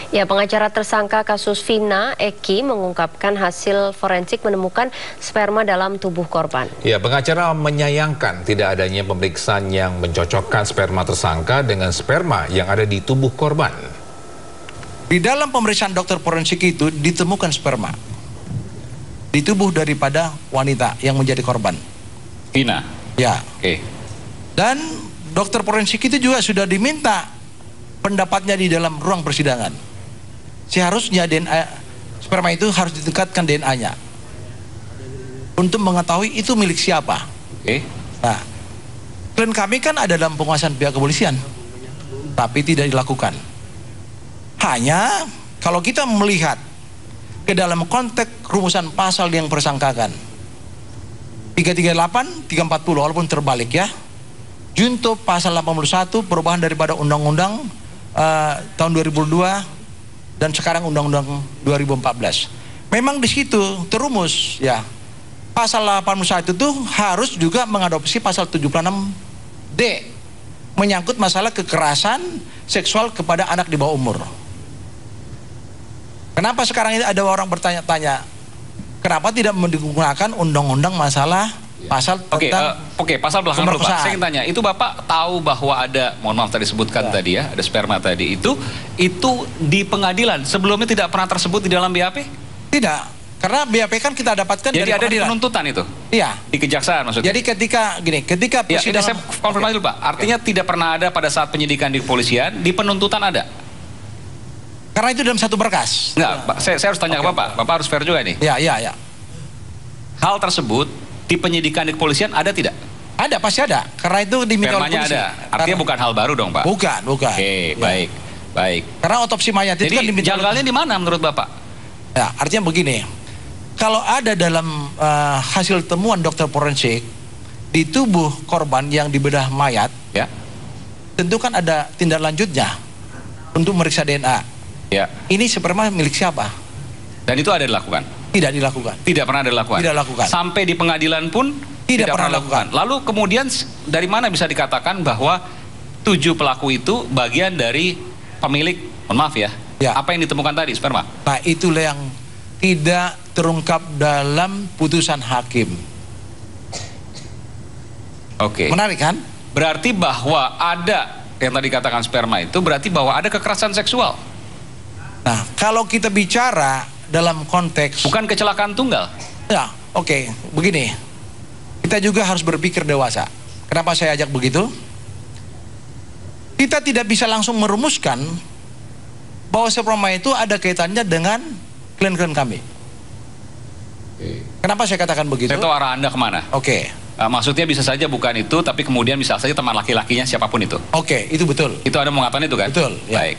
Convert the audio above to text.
Ya, pengacara tersangka kasus Vina, Eki, mengungkapkan hasil forensik menemukan sperma dalam tubuh korban. Ya, pengacara menyayangkan tidak adanya pemeriksaan yang mencocokkan sperma tersangka dengan sperma yang ada di tubuh korban. Di dalam pemeriksaan dokter forensik itu ditemukan sperma di tubuh daripada wanita yang menjadi korban. Vina? Ya. Oke. Dan dokter forensik itu juga sudah diminta pendapatnya di dalam ruang persidangan. Seharusnya DNA sperma itu harus ditingkatkan DNA-nya untuk mengetahui itu milik siapa. Oke. Nah, klien kami kan ada dalam penguasaan pihak kepolisian, tapi tidak dilakukan. Hanya kalau kita melihat ke dalam konteks rumusan pasal yang bersangkakan 338, 340 walaupun terbalik ya. Junto pasal 81 perubahan daripada undang-undang tahun 2002 dan sekarang undang-undang 2014. Memang di situ terumus ya. Pasal 81 itu harus juga mengadopsi pasal 76D menyangkut masalah kekerasan seksual kepada anak di bawah umur. Kenapa sekarang ini ada orang bertanya-tanya, kenapa tidak menggunakan undang-undang masalah pasal tentang pasal belakang dulu Pak. Saya ingin tanya, itu Bapak tahu bahwa ada, mohon maaf tadi sebutkan tadi ya, ada sperma tadi itu di pengadilan sebelumnya tidak pernah tersebut di dalam BAP? Tidak, karena BAP kan kita dapatkan jadi dari ada di penuntutan itu? Iya. Di kejaksaan maksudnya? Jadi ketika ya, saya konfirmasi dulu Pak, artinya tidak pernah ada pada saat penyidikan di kepolisian, di penuntutan ada? Karena itu dalam satu berkas. Enggak, Pak, saya harus tanya ke Bapak, Bapak harus fair juga nih. Ya. Hal tersebut di penyidikan di kepolisian ada tidak? Ada, pasti ada. Karena itu diminta oleh polisi. Ada. Artinya bukan hal baru dong, Pak? Bukan. Oke, baik. Karena otopsi mayat itu kan diminta. Jadi janggalnya di mana menurut Bapak? Ya, artinya begini. Kalau ada dalam hasil temuan dokter forensik di tubuh korban yang dibedah mayat, ya, tentu kan ada tindak lanjutnya untuk meriksa DNA. Ya. Ini sperma milik siapa? Dan itu ada dilakukan? Tidak dilakukan. Tidak pernah dilakukan? Tidak dilakukan. Sampai di pengadilan pun tidak pernah dilakukan. Lalu kemudian dari mana bisa dikatakan bahwa 7 pelaku itu bagian dari pemilik, mohon maaf ya, apa yang ditemukan tadi, sperma? Nah, itulah yang tidak terungkap dalam putusan hakim. Oke. Menarik kan? Berarti bahwa ada yang tadi katakan sperma itu berarti bahwa ada kekerasan seksual. Nah, kalau kita bicara dalam konteks bukan kecelakaan tunggal. Ya, oke. Begini. Kita juga harus berpikir dewasa. Kenapa saya ajak begitu? Kita tidak bisa langsung merumuskan bahwa sperma itu ada kaitannya dengan klien-klien kami. Kenapa saya katakan begitu? Saya tahu arah Anda kemana. Oke. Maksudnya bisa saja bukan itu, tapi kemudian bisa saja teman laki-lakinya siapapun itu. Oke, itu betul. Itu Anda mau mengatakan itu kan? Betul. Ya. Baik.